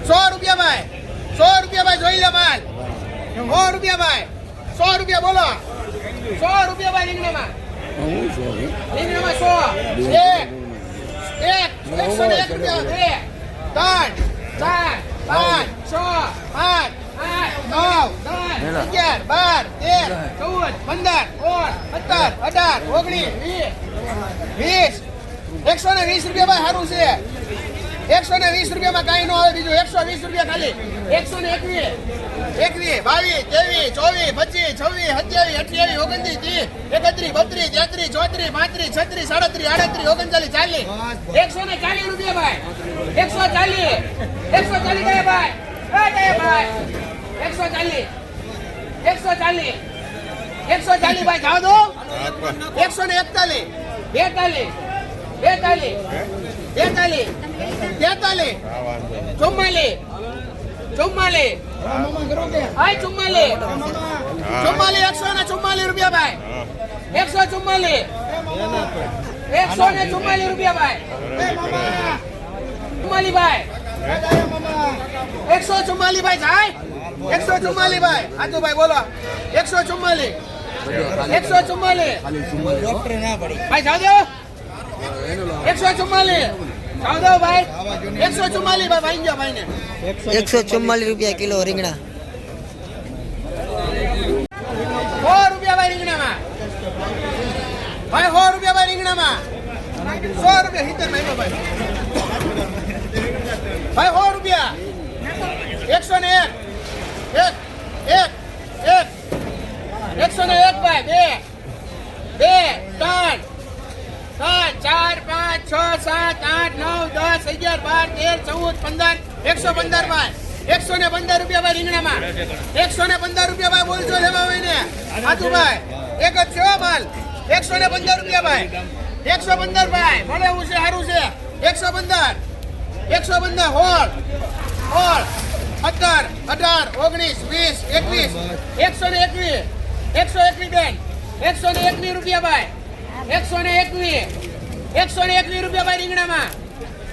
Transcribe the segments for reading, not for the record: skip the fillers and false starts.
100 રૂપિયા ભાઈ, 100 રૂપિયા ભાઈ, જોઈ લે માલ. 100 રૂપિયા ભાઈ, 100 રૂપિયા બોલો. 100 રૂપિયા ભાઈ રીંગણામાં. રીંગણામાં 100. એક 101 રૂપિયા. 2 3 4 5 6 7 8 9 10 11 12 13 14 15 18 19 20 120 રૂપિયા ભાઈ સારું છે. 120 રૂપિયામાં કઈ ન આવે બીજું. 120 રૂપિયા ખાલી. 121 21 22 23 24 25 26 27 28 29 30 31 32 33 34 35 36 37 38 39 40 140 રૂપિયા ભાઈ. 140 ગયા ભાઈ. ગયા ભાઈ. 140 ભાઈ જાવ દો. 141 42 42 43 44 44 44 144 રૂપિયા ભાઈ. 144 રૂપિયા ભાઈ. 144 ભાઈ. 144 ભાઈ જાય. 144 ભાઈ. આજુ ભાઈ બોલો. 144 ભાઈ જાવ દો. 144 જાવ દો ભાઈ. 144 ભાઈ ભાઈ ગયો ભાઈ ને. 144 રૂપિયા કિલો રીંગણા. 100 રૂપિયા ભાઈ રીંગણામાં. ભાઈ 100 રૂપિયા ભાઈ રીંગણામાં. 100 રૂપિયા હિતર ભાઈ ભાઈ 100 રૂપિયા. 101 101 ભાઈ. 2 3 4 5 6 7 8 9 10 11 12 13 14 15 115 ભાઈ. 115 રૂપિયા ભાઈ રીંગણામાં. 115 રૂપિયા ભાઈ બોલજો લેવા હોય ને. હાથું ભાઈ એક જ છે માલ. 115 રૂપિયા ભાઈ. 115 ભાઈ મળે એવું છે સારું છે. 115 હોળ 17 18 19 20 21 121 બેન. 121 રૂપિયા ભાઈ. 121 રૂપિયા ભાઈ રીંગણામાં.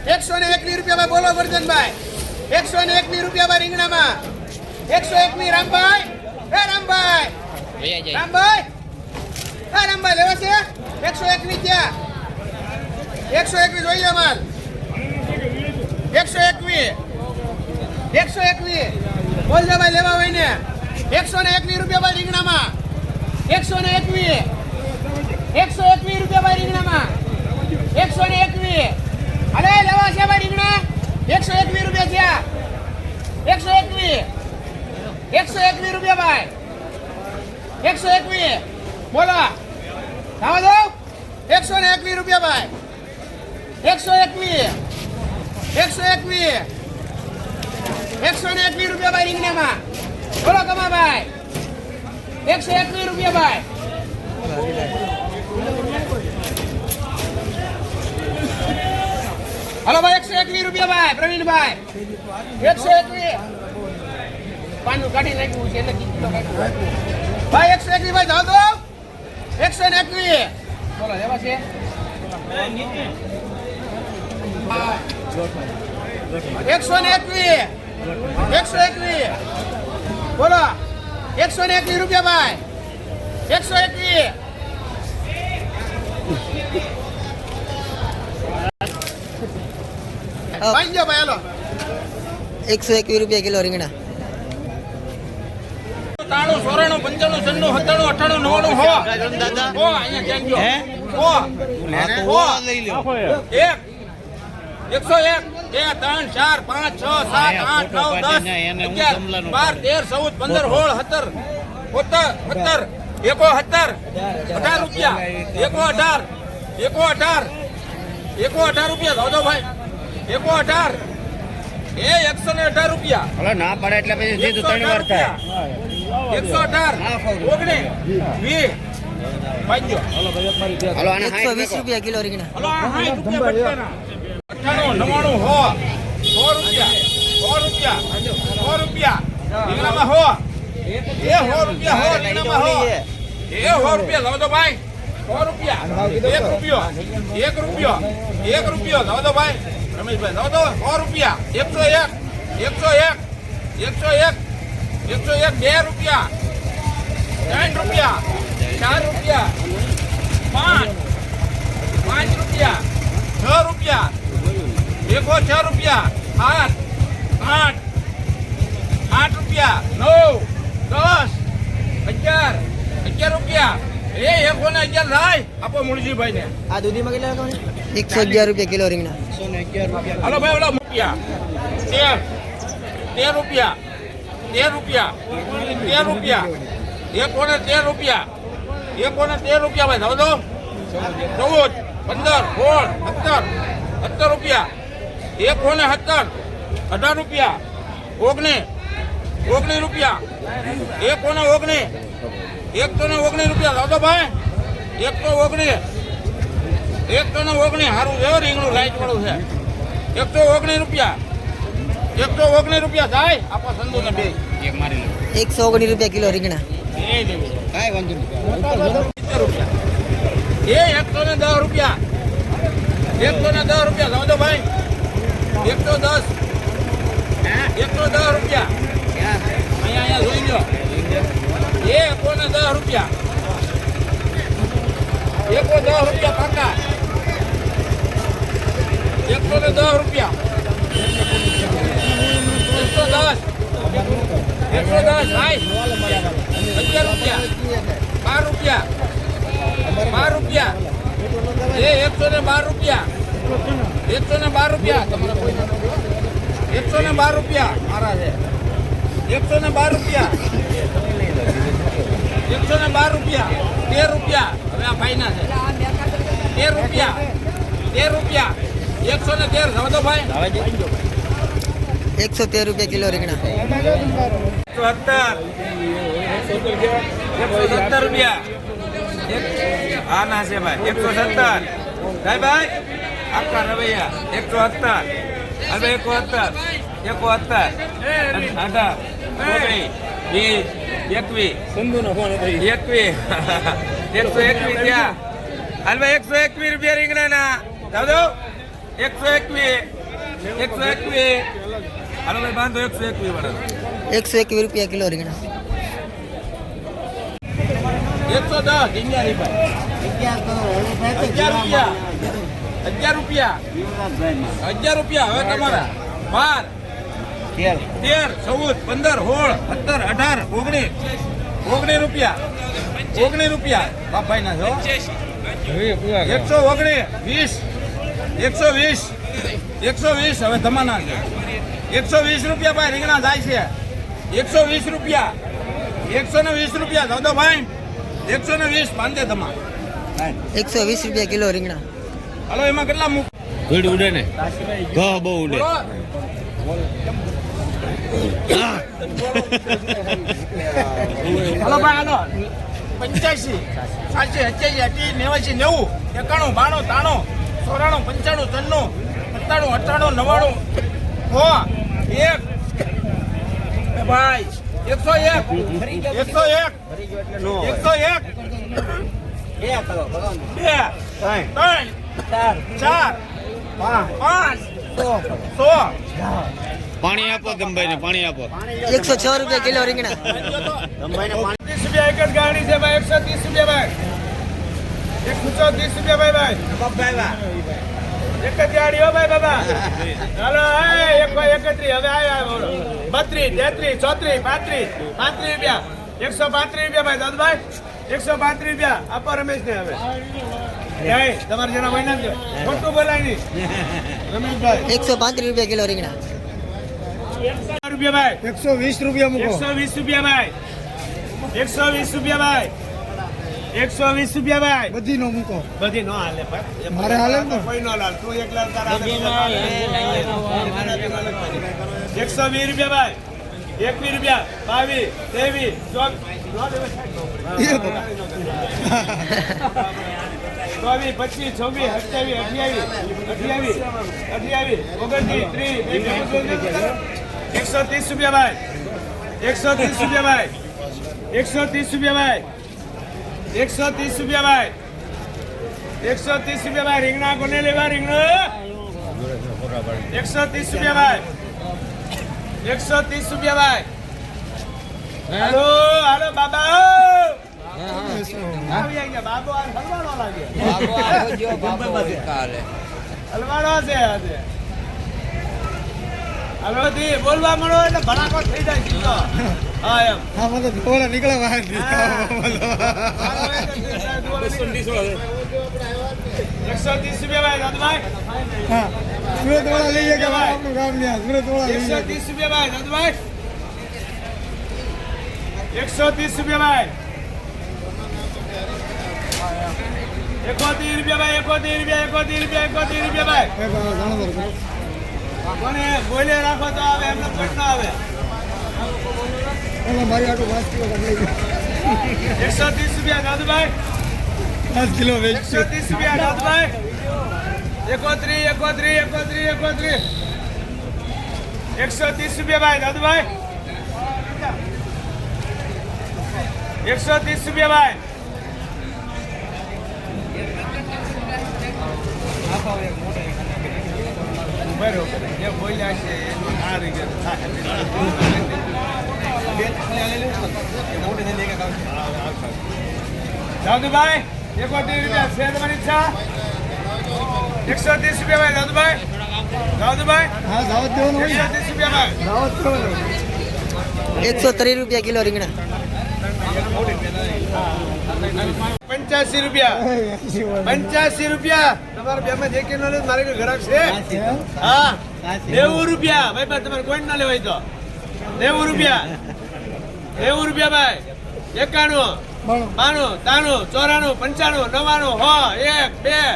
121 રૂપિયા ભાઈ બોલો વર્ધનભાઈ. 121 રૂપિયા ભાઈ રીંગણામાં. 121 રામભાઈ. રામભાઈ લેવા છે. 121 ક્યાં? 121 જોઈએ માલ. 121 બોલજો ભાઈ લેવા હોય ને. 121 રૂપિયા ભાઈ રીંગણામાં. 121 રૂપિયા ભાઈ રીંગણામાં. 121 અરે લેવા છે ભાઈ રીંગણા. 121 રૂપિયા થયા. 121 રૂપિયા ભાઈ. 121 બોલો ખાવા દો. 121 રૂપિયા ભાઈ. 121 રૂપિયા ભાઈ રીંગણામાં. બોલો કમા ભાઈ. 121 રૂપિયા ભાઈ. હલો ભાઈ. 121 રૂપિયા ભાઈ પ્રવીણભાઈ. 121 પાનું કાઢી નાખ્યું છે એટલે કિલો કાઢ્યું ભાઈ. 121 ભાઈ જાવ દો. 121 બોલો લેવા છે. 121 બોલો. 121 રૂપિયા ભાઈ. 121 ભાઈ ગયો ભાઈ. હાલો 121 રૂપિયા કિલો રીંગણા. 93 94 95 96 97 98 90 101 2 3 4 5 6 7 8 9 10 11 12 13 14 15 16 17 18 રૂપિયા. 118 રૂપિયા દાદો ભાઈ. 118 118 રૂપિયા. હલો ના પડે એટલે પછી સીધું 3 વાર થાય. 118 19 20 ભાઈજો. હલો આને 120 રૂપિયા કિલો રીંગણા. હલો 60 રૂપિયા બટકાના. 98 99 100 રૂપિયા રીંગણામાં 100 રૂપિયા રીંગણામાં 100 રૂપિયા લાવો તો ભાઈ. 100 રૂપિયા. 1 રૂપિયો લાવો તો ભાઈ. રમેશભાઈ લાવો તો 100 રૂપિયા. 101 101 101 101 2 રૂપિયા 3 રૂપિયા 4 રૂપિયા 5 રૂપિયા 6 રૂપિયા 106 રૂપિયા 8 રૂપિયા 9 10 11 રૂપિયા એ 111 લાય આપો મુળજીભાઈ ને આ દૂધીમાં કેટલા લગાવવાની 111 રૂપિયા કિલો રીંગણા. હાલો ભાઈ ઓલા રૂપિયા 13 રૂપિયા 13 રૂપિયા 13 રૂપિયા 13 રૂપિયા ભાઈ દો 14 15 16 17 રૂપિયા 17 18 રૂપિયા 19 રૂપિયા 119 રૂપિયા દાદો ભાઈ 119 સારું છે રીંગણું લાઈટ વાળું છે 119 રૂપિયા 119 રૂપિયા થાય આપો સંધુ ને બે 119 રૂપિયા કિલો રીંગણા. કાંઈ વાંધો નહીં. 70 રૂપિયા એ 110 રૂપિયા 110 રૂપિયા દાદો ભાઈ 110 રૂપિયા અહીંયા જોઈ લો 110 રૂપિયા 110 રૂપિયા કાકા 110 રૂપિયા 110 ભાઈ 11 રૂપિયા 12 રૂપિયા એ 112 રૂપિયા 112 રૂપિયા તમારા કોઈ 112 રૂપિયા મારા છે 112 રૂપિયા 112 રૂપિયા 13 રૂપિયા હવે આ ભાઈના છે 13 રૂપિયા 113 જવા ભાઈ 113 રૂપિયા કિલો રીંગણા. 170 રૂપિયા હા ના છે ભાઈ 170 ભાઈ આખા રવૈયા 170 હવે 71 ત્યાં હાલ ભાઈ 121 રૂપિયા રીંગણા ના દાદો 121 હાલો ભાઈ બાંધો 121 વાળા 121 રૂપિયા કિલો રીંગણા. 110 ઢીંગિયારી ભાઈ 11 રૂપિયા 11 રૂપિયા હવે તમારા 12 13 14 15 16 17 18 19 રૂપિયા બાપાઈ ના છો 120 હવે તમારા છે 120 રૂપિયા ભાઈ રીંગણા જાય છે 120 રૂપિયા 120 રૂપિયા દાદો ભાઈ 120 બાંધે તમા 120 રૂપિયા કિલો રીંગણા. હાલો એમાં કેટલા મૂક ભીડ ઉડે ને ઘા બહુ ઉડે. હાલો ભાઈ હાલો 85 87 88 89 91 92 93 94 95 96 97 98 99 1 ભાઈ 101 પાણી આપો ગંભાઈ ને પાણી આપો. 106 રૂપિયા કિલો રીંગણા. 30 રૂપિયા એક જ ગાડી છે ભાઈ 130 રૂપિયા ભાઈ 130 રૂપિયા ભાઈ એક જ ગાડી હો ભાઈ બાબા ચાલો 131 હવે આવ્યા 32 33 34 35 રૂપિયા 135 રૂપિયા ભાઈ દાદુભાઈ 135 રૂપિયા આપો રમેશ ને હવે તમારે જેના મહિના છે ખોટું બોલાય નહીં રમેશભાઈ 135 રૂપિયા કિલો રીંગણા. રૂપિયા ભાઈ 120 રૂપિયા મૂકો 120 રૂપિયા ભાઈ 120 રૂપિયા ભાઈ 120 રૂપિયા ભાઈ બધી નો મૂકો બધી નો હાલે ભાઈ મારે હાલે ને કોઈ નો હાલ તું એકલા તારા 120 રૂપિયા ભાઈ 21 રૂપિયા 22 23 24 25 26 27 28 29 30 130 રૂપિયા ભાઈ 130 રૂપિયા ભાઈ 130 રૂપિયા ભાઈ 130 રૂપિયા ભાઈ 130 રૂપિયા ભાઈ રીંગણા કોને લેવા રીંગણા 130 રૂપિયા ભાઈ 130 રૂપિયા ભાઈ. હાલો હાલો બાબા આવી ગયા બાબો આ હલવાણો લાગે હલવાણો છે આજે. હાલો દી બોલવા મળો એટલે ભડાકો થઈ જાય સીધો. હા એમ હા મને થોડા નીકળે બહાર 130 રૂપિયા ભાઈ દાદભાઈ. હા સુરત વાળા લઈએ કે આપણું ગામ ન્યા સુરત વાળા લઈએ 130 રૂપિયા ભાઈ દાદભાઈ. 130 રૂપિયા ભાઈ. 71 રૂપિયા ભાઈ. 71 રૂપિયા ભાઈ. એ બાબા જાણો તો કોને બોલે રાખો તો આવે એમને પણ ના આવે. ઓલા મારી આટો 5 કિલો કાઢી લઈ 130 રૂપિયા દાદભાઈ. 5 કિલો વેચ 130 રૂપિયા દાદભાઈ. 71 130 રૂપિયા ભાઈ દાદભાઈ. 130 રૂપિયા ભાઈ. બરોબર જે બોલ્યા છે એનું આ રીતે દાદુભાઈ 71 રૂપિયા છે તમારી ઈચ્છા. 130 રૂપિયા ભાઈ દાદુભાઈ. દાદુભાઈ હા દાવત દેવાનો હોય 130 રૂપિયા ભાઈ. દાવત દેવાનો 130 રૂપિયા કિલો રીંગણા. 85 રૂપિયા. 85 રૂપિયા. તમારા બેમાં જે કે નોલેજ મારે કોઈ ગ્રાહક છે. હા 90 રૂપિયા ભાઈ ભાઈ તમારે કોઈ ના લેવાય તો 90 રૂપિયા. 90 રૂપિયા ભાઈ. 91 92 93 94 95 1 2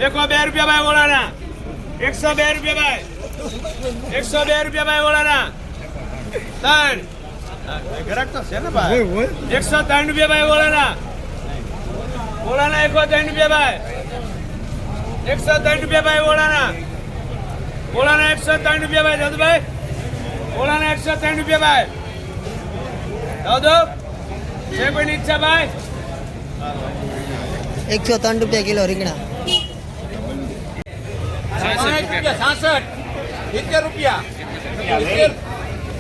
102 રૂપિયા ભાઈ ઓળાના. 102 રૂપિયા ભાઈ. 102 રૂપિયા ભાઈ ઓળાના. 3 ગ્રાહક તો છે ને ભાઈ. હોય હોય 103 રૂપિયા ભાઈ ઓળાના. ઓળાના 103 રૂપિયા ભાઈ. 103 રૂપિયા ભાઈ ઓળાના. ઓળાના 103 રૂપિયા ભાઈ દાદુભાઈ. ઓળાના 103 રૂપિયા ભાઈ. દાદુ છે કોઈની ઈચ્છા ભાઈ. 103 રૂપિયા કિલો રીંગણા. 66 70 રૂપિયા.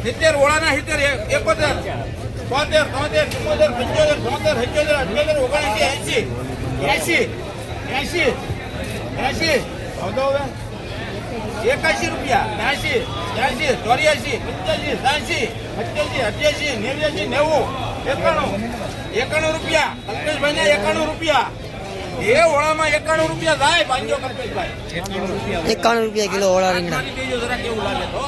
70 ઓળાના 70 71 73 74 75 76 77 80 81 રૂપિયા. 82 83 84 85 87 88 89 રૂપિયા. કલ્પેશભાઈ ને 91 રૂપિયા. એ ઓળામાં 91 રૂપિયા થાય. પાંજો કલ્પેશભાઈ 91 રૂપિયા કિલો ઓળા રીંગણા. જરા કેવું લાગે તો